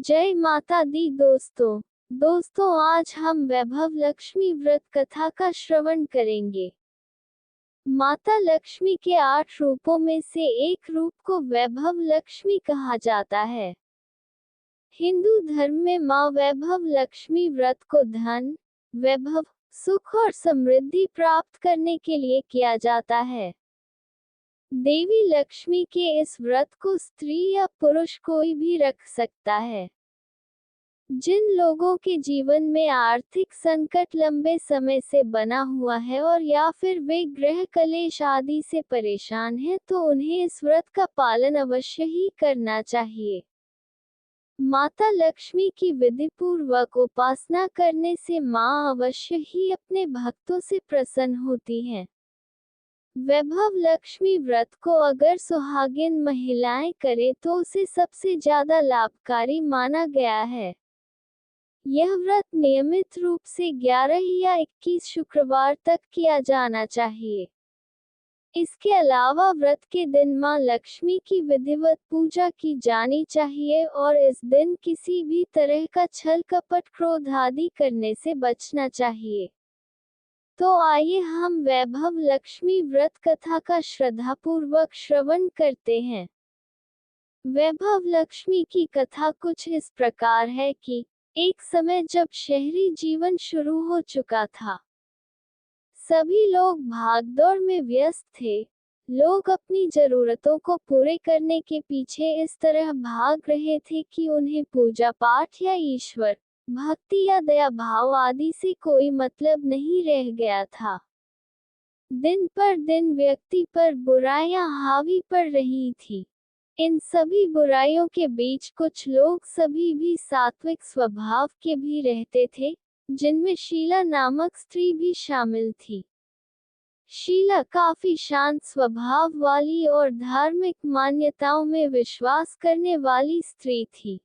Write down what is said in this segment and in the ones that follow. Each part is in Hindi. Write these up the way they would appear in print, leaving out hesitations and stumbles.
जय माता दी दोस्तों आज हम वैभव लक्ष्मी व्रत कथा का श्रवण करेंगे। माता लक्ष्मी के 8 रूपों में से एक रूप को वैभव लक्ष्मी कहा जाता है। हिंदू धर्म में माँ वैभव लक्ष्मी व्रत को धन, वैभव, सुख और समृद्धि प्राप्त करने के लिए किया जाता है। देवी लक्ष्मी के इस व्रत को स्त्री या पुरुष कोई भी रख सकता है। जिन लोगों के जीवन में आर्थिक संकट लंबे समय से बना हुआ है और या फिर वे गृह कलेश आदि से परेशान हैं तो उन्हें इस व्रत का पालन अवश्य ही करना चाहिए। माता लक्ष्मी की विधिपूर्वक उपासना करने से माँ अवश्य ही अपने भक्तों से प्रसन्न होती हैं। वैभव लक्ष्मी व्रत को अगर सुहागिन महिलाएं करें तो उसे सबसे ज्यादा लाभकारी माना गया है। यह व्रत नियमित रूप से 11 या 21 शुक्रवार तक किया जाना चाहिए। इसके अलावा व्रत के दिन मां लक्ष्मी की विधिवत पूजा की जानी चाहिए और इस दिन किसी भी तरह का छल कपट क्रोध आदि करने से बचना चाहिए। तो आइए हम वैभव लक्ष्मी व्रत कथा का श्रद्धापूर्वक श्रवण करते हैं। वैभव लक्ष्मी की कथा कुछ इस प्रकार है कि एक समय जब शहरी जीवन शुरू हो चुका था, सभी लोग भागदौड़ में व्यस्त थे। लोग अपनी जरूरतों को पूरे करने के पीछे इस तरह भाग रहे थे कि उन्हें पूजा पाठ या ईश्वर भक्ति या दया भाव आदि से कोई मतलब नहीं रह गया था। दिन पर दिन व्यक्ति पर बुराइयां हावी पड़ रही थी। इन सभी बुराइयों के बीच कुछ लोग सभी भी सात्विक स्वभाव के भी रहते थे, जिनमें शीला नामक स्त्री भी शामिल थी। शीला काफी शांत स्वभाव वाली और धार्मिक मान्यताओं में विश्वास करने वाली स्त्री थी।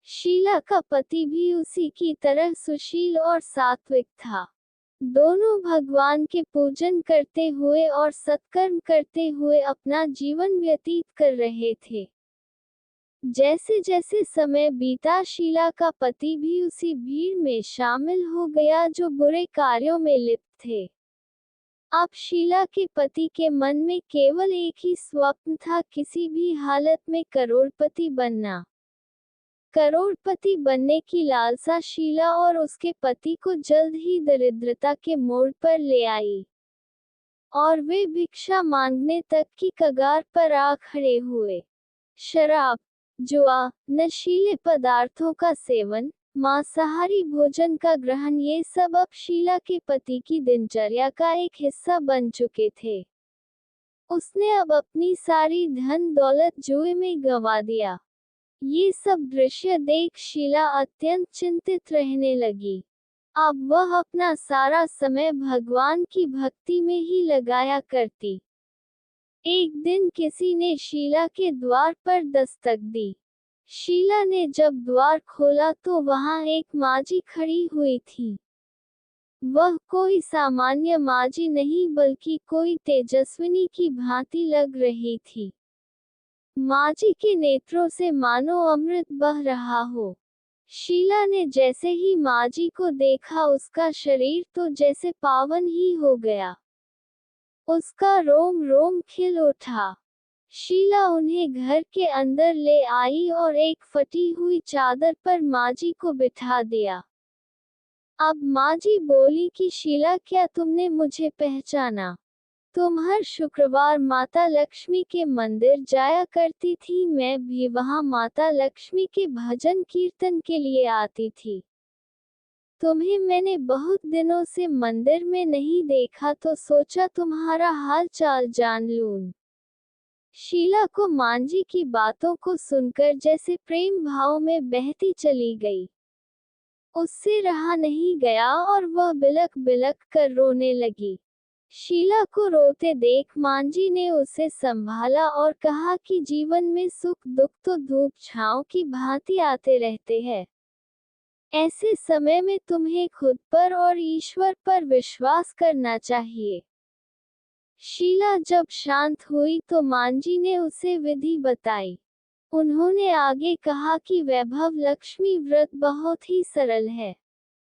शीला का पति भी उसी की तरह सुशील और सात्विक था। दोनों भगवान के पूजन करते हुए और सत्कर्म करते हुए अपना जीवन व्यतीत कर रहे थे। जैसे जैसे समय बीता शीला का पति भी उसी भीड़ में शामिल हो गया जो बुरे कार्यों में लिप्त थे। अब शीला के पति के मन में केवल एक ही स्वप्न था, किसी भी हालत में करोड़पति बनना। करोड़पति बनने की लालसा शीला और उसके पति को जल्द ही दरिद्रता के मोड़ पर ले आई और वे भिक्षा मांगने तक की कगार पर आ खड़े हुए। शराब, जुआ, नशीले पदार्थों का सेवन, मांसाहारी भोजन का ग्रहण, ये सब अब शीला के पति की दिनचर्या का एक हिस्सा बन चुके थे। उसने अब अपनी सारी धन दौलत जुए में गंवा दिया। ये सब दृश्य देख शीला अत्यंत चिंतित रहने लगी। अब वह अपना सारा समय भगवान की भक्ति में ही लगाया करती। एक दिन किसी ने शीला के द्वार पर दस्तक दी। शीला ने जब द्वार खोला तो वहां एक माजी खड़ी हुई थी। वह कोई सामान्य माजी नहीं बल्कि कोई तेजस्विनी की भांति लग रही थी। माजी के नेत्रों से मानो अमृत बह रहा हो। शीला ने जैसे ही माजी को देखा उसका शरीर तो जैसे पावन ही हो गया। उसका रोम रोम खिल उठा। शीला उन्हें घर के अंदर ले आई और एक फटी हुई चादर पर माजी को बिठा दिया। अब माजी बोली कि शीला, क्या तुमने मुझे पहचाना? तुम हर शुक्रवार माता लक्ष्मी के मंदिर जाया करती थी, मैं भी वहां माता लक्ष्मी के भजन कीर्तन के लिए आती थी। तुम्हें मैंने बहुत दिनों से मंदिर में नहीं देखा तो सोचा तुम्हारा हाल चाल जान लूं। शीला को मांझी की बातों को सुनकर जैसे प्रेम भाव में बहती चली गई। उससे रहा नहीं गया और वह बिलक बिलक कर रोने लगी। शीला को रोते देख मांझी ने उसे संभाला और कहा कि जीवन में सुख दुख तो धूप छांव की भांति आते रहते हैं। ऐसे समय में तुम्हें खुद पर और ईश्वर पर विश्वास करना चाहिए। शीला जब शांत हुई तो मांझी ने उसे विधि बताई। उन्होंने आगे कहा कि वैभव लक्ष्मी व्रत बहुत ही सरल है।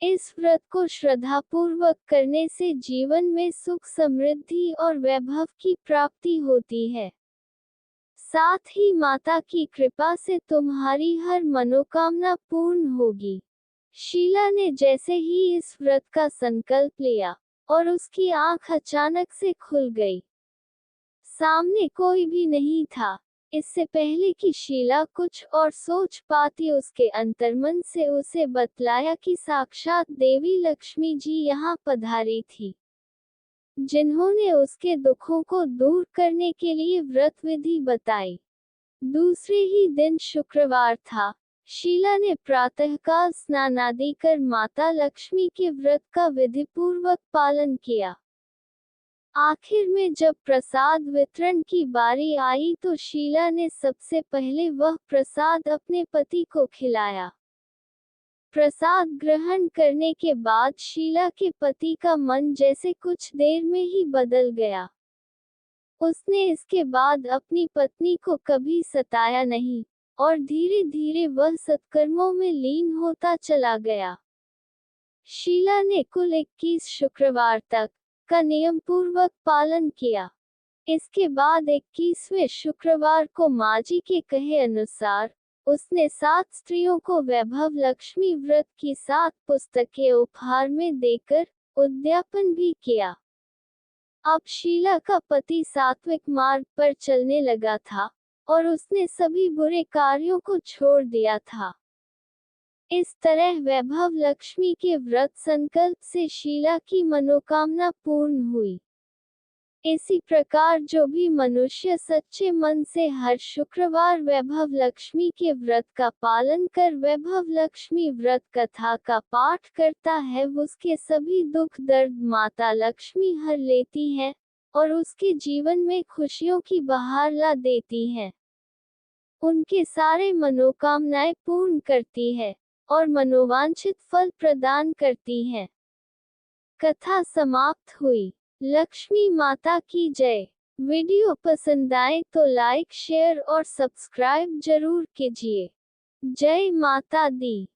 इस व्रत को श्रद्धापूर्वक करने से जीवन में सुख समृद्धि और वैभव की प्राप्ति होती है। साथ ही माता की कृपा से तुम्हारी हर मनोकामना पूर्ण होगी। शीला ने जैसे ही इस व्रत का संकल्प लिया और उसकी आंख अचानक से खुल गई। सामने कोई भी नहीं था। इससे पहले कि शीला कुछ और सोच पाती, उसके अंतर्मन से उसे बतलाया कि साक्षात देवी लक्ष्मी जी यहाँ पधारी थी, जिन्होंने उसके दुखों को दूर करने के लिए व्रत विधि बताई। दूसरे ही दिन शुक्रवार था। शीला ने प्रातःकाल स्नान आदि कर माता लक्ष्मी के व्रत का विधिपूर्वक पालन किया। आखिर में जब प्रसाद वितरण की बारी आई तो शीला ने सबसे पहले वह प्रसाद अपने पति को खिलाया। प्रसाद ग्रहण करने के बाद शीला के पति का मन जैसे कुछ देर में ही बदल गया। उसने इसके बाद अपनी पत्नी को कभी सताया नहीं और धीरे धीरे वह सत्कर्मों में लीन होता चला गया। शीला ने कुल 21 शुक्रवार तक का नियम पूर्वक पालन किया। इसके बाद 21वें शुक्रवार को माजी के कहे अनुसार उसने 7 स्त्रियों को वैभव लक्ष्मी व्रत की 7 पुस्तकें उपहार में देकर उद्यापन भी किया। अब शीला का पति सात्विक मार्ग पर चलने लगा था और उसने सभी बुरे कार्यों को छोड़ दिया था। इस तरह वैभव लक्ष्मी के व्रत संकल्प से शीला की मनोकामना पूर्ण हुई। इसी प्रकार जो भी मनुष्य सच्चे मन से हर शुक्रवार वैभव लक्ष्मी के व्रत का पालन कर वैभव लक्ष्मी व्रत कथा का पाठ करता है, उसके सभी दुख दर्द माता लक्ष्मी हर लेती है और उसके जीवन में खुशियों की बहार ला देती है। उनके सारे मनोकामनाएं पूर्ण करती है और मनोवांछित फल प्रदान करती है। कथा समाप्त हुई। लक्ष्मी माता की जय। वीडियो पसंद आए तो लाइक शेयर और सब्सक्राइब जरूर कीजिए। जय माता दी।